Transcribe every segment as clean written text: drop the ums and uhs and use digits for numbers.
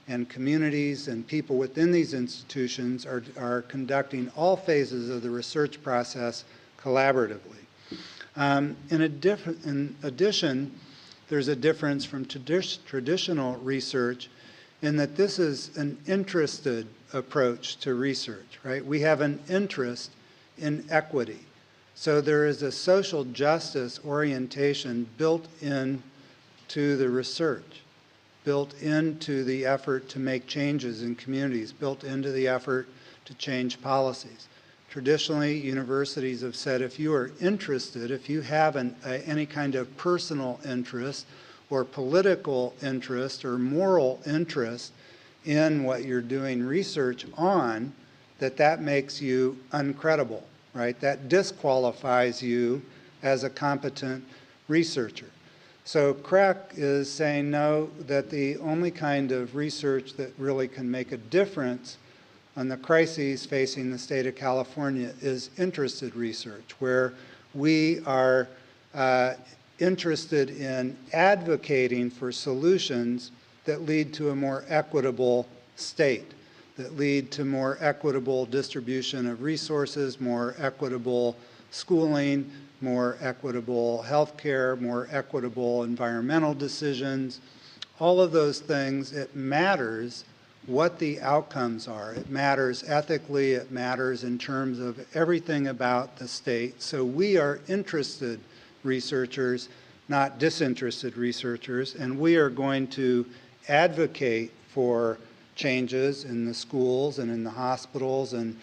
and communities and people within these institutions are conducting all phases of the research process collaboratively. In addition, there's a difference from traditional research in that this is an interested approach to research, right? We have an interest in equity. So there is a social justice orientation built into the research, built into the effort to make changes in communities, built into the effort to change policies. Traditionally, universities have said if you are interested, if you have any kind of personal interest or political interest or moral interest in what you're doing research on, that makes you uncredible, right? That disqualifies you as a competent researcher. So CREC is saying no, that the only kind of research that really can make a difference on the crises facing the state of California is interested research, where we are interested in advocating for solutions that lead to a more equitable state, that lead to more equitable distribution of resources, more equitable schooling, more equitable healthcare, more equitable environmental decisions. All of those things, it matters what the outcomes are. It matters ethically, it matters in terms of everything about the state. So we are interested researchers, not disinterested researchers, and we are going to advocate for changes in the schools and in the hospitals and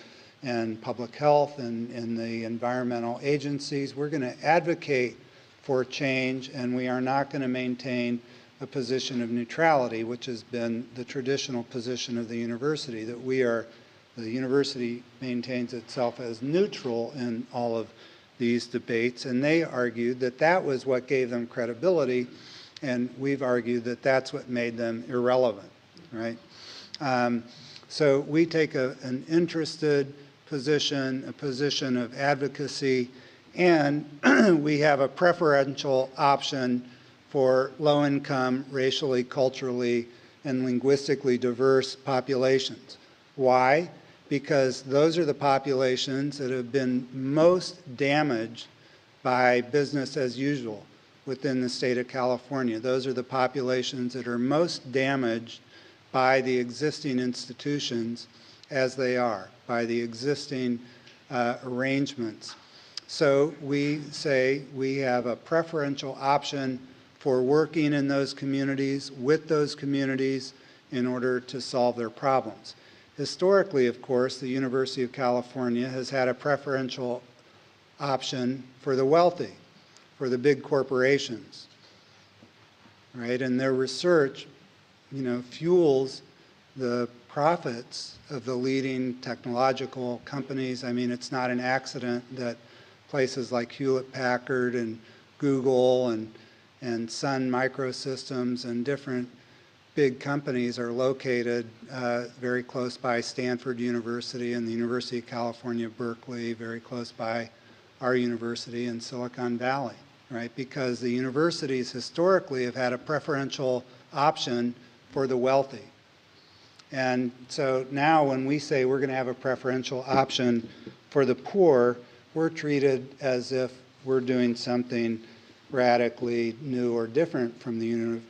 public health and in the environmental agencies. We're going to advocate for change, and we are not going to maintain a position of neutrality, which has been the traditional position of the university, that the university maintains itself as neutral in all of these debates, and they argued that that was what gave them credibility, and we've argued that that's what made them irrelevant, right? So we take an interested position, a position of advocacy, and we have a preferential option for low-income, racially, culturally, and linguistically diverse populations. Why? Because those are the populations that have been most damaged by business as usual within the state of California. Those are the populations that are most damaged by the existing institutions as they are, by the existing arrangements. So we say we have a preferential option for working in those communities, with those communities, in order to solve their problems. Historically, of course, the University of California has had a preferential option for the wealthy, for the big corporations, right? And their research, fuels the profits of the leading technological companies. I mean, it's not an accident that places like Hewlett-Packard and Google and Sun Microsystems and different big companies are located very close by Stanford University and the University of California, Berkeley, very close by our university in Silicon Valley, right? Because the universities historically have had a preferential option for the wealthy. And so now when we say we're going to have a preferential option for the poor, we're treated as if we're doing something radically new or different from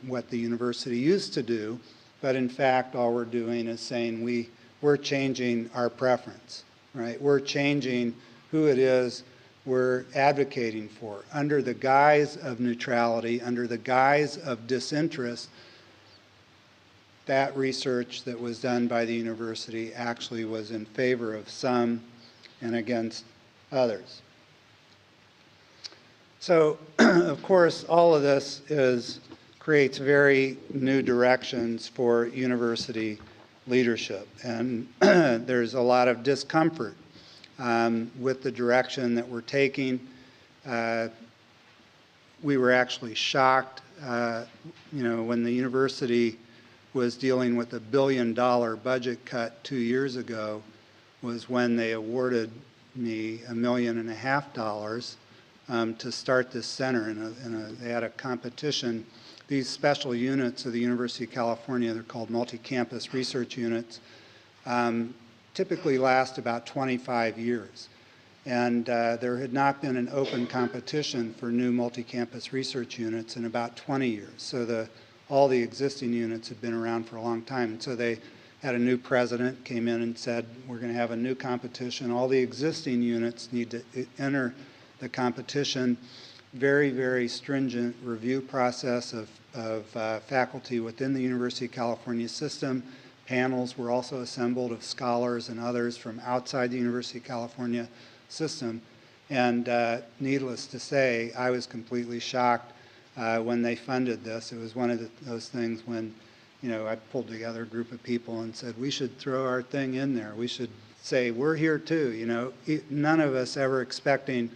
what the university used to do, but in fact all we're doing is saying we're changing our preference, right? We're changing who it is we're advocating for. Under the guise of neutrality, under the guise of disinterest, that research that was done by the university actually was in favor of some and against others. So, of course, all of this creates very new directions for university leadership. And there's a lot of discomfort with the direction that we're taking. We were actually shocked, when the university was dealing with a $1 billion budget cut 2 years ago, was when they awarded me $1.5 million to start this center. They had a competition these special units of the University of California, they're called multi-campus research units, typically last about 25 years. And there had not been an open competition for new multi-campus research units in about 20 years. So all the existing units had been around for a long time. And so they had a new president, came in and said, we're going to have a new competition. All the existing units need to enter the competition. Very, very stringent review process of faculty within the University of California system. Panels were also assembled of scholars and others from outside the University of California system. And needless to say, I was completely shocked when they funded this. It was one of those things when, you know, I pulled together a group of people and said, we should throw our thing in there. We should say, we're here too, you know. None of us ever expecting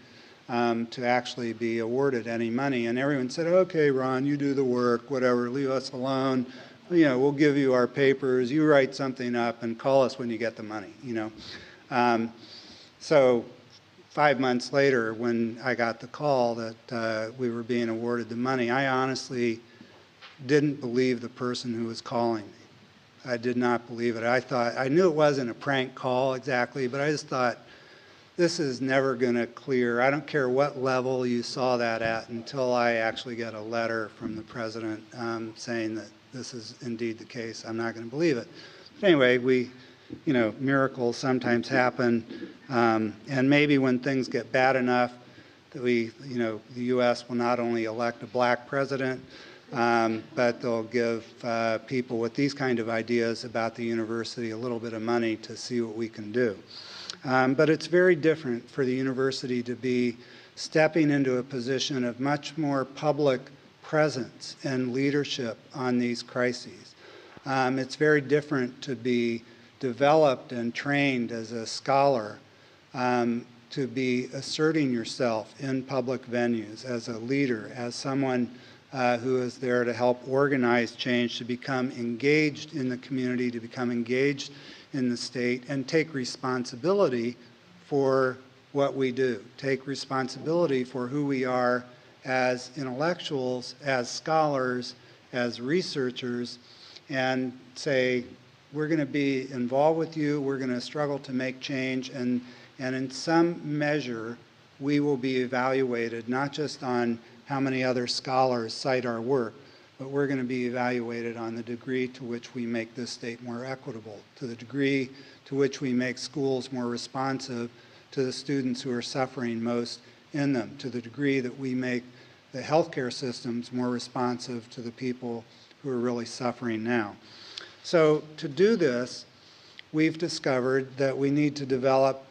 to actually be awarded any money. And everyone said, okay, Ron, you do the work, whatever, leave us alone. You know, we'll give you our papers, you write something up and call us when you get the money, you know. So 5 months later, when I got the call that we were being awarded the money, I honestly didn't believe the person who was calling me. I did not believe it. I knew it wasn't a prank call exactly, but I just thought, this is never going to clear. I don't care what level you saw that at until I actually get a letter from the president saying that this is indeed the case. I'm not going to believe it. But anyway, you know, miracles sometimes happen. And maybe when things get bad enough that you know, the U.S. will not only elect a black president, but they'll give people with these kind of ideas about the university a little bit of money to see what we can do. But it's very different for the university to be stepping into a position of much more public presence and leadership on these crises. It's very different to be developed and trained as a scholar, to be asserting yourself in public venues as a leader, as someone who is there to help organize change, to become engaged in the community, to become engaged in the state, and take responsibility for what we do. Take responsibility for who we are as intellectuals, as scholars, as researchers, and say, we're going to be involved with you, we're going to struggle to make change, and in some measure, we will be evaluated not just on how many other scholars cite our work, but we're going to be evaluated on the degree to which we make this state more equitable, to the degree to which we make schools more responsive to the students who are suffering most in them, to the degree that we make the healthcare systems more responsive to the people who are really suffering now. So to do this, we've discovered that we need to develop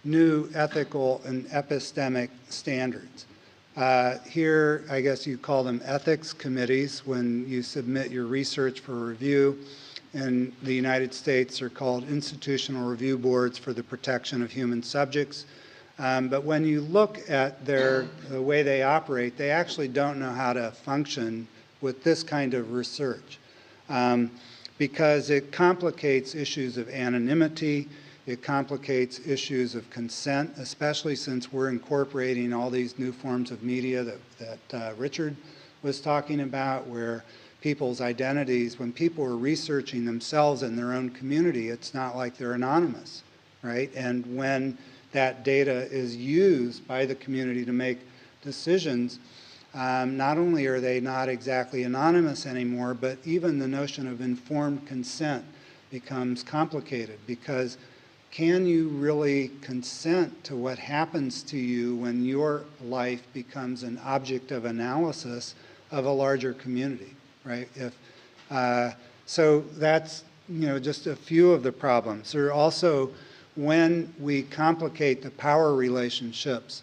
new ethical and epistemic standards. Here, I guess you call them ethics committees when you submit your research for review. In the United States, they're called institutional review boards for the protection of human subjects. But when you look at the way they operate, they actually don't know how to function with this kind of research because it complicates issues of anonymity. It complicates issues of consent, especially since we're incorporating all these new forms of media that Richard was talking about, where people's identities, when people are researching themselves in their own community, it's not like they're anonymous, right? And when that data is used by the community to make decisions, not only are they not exactly anonymous anymore, but even the notion of informed consent becomes complicated because can you really consent to what happens to you when your life becomes an object of analysis of a larger community, right? So that's, you know, just a few of the problems. There are also when we complicate the power relationships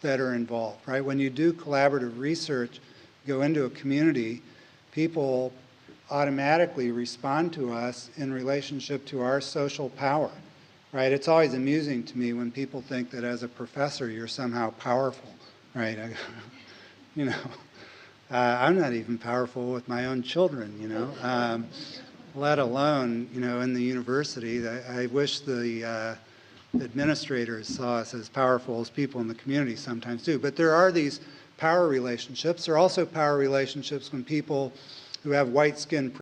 that are involved, right? When you do collaborative research, go into a community, people automatically respond to us in relationship to our social power. Right? It's always amusing to me when people think that as a professor you're somehow powerful, right? You know, I'm not even powerful with my own children, you know, let alone, you know, in the university. I wish the administrators saw us as powerful as people in the community sometimes do. But there are these power relationships. There are also power relationships when people who have white skin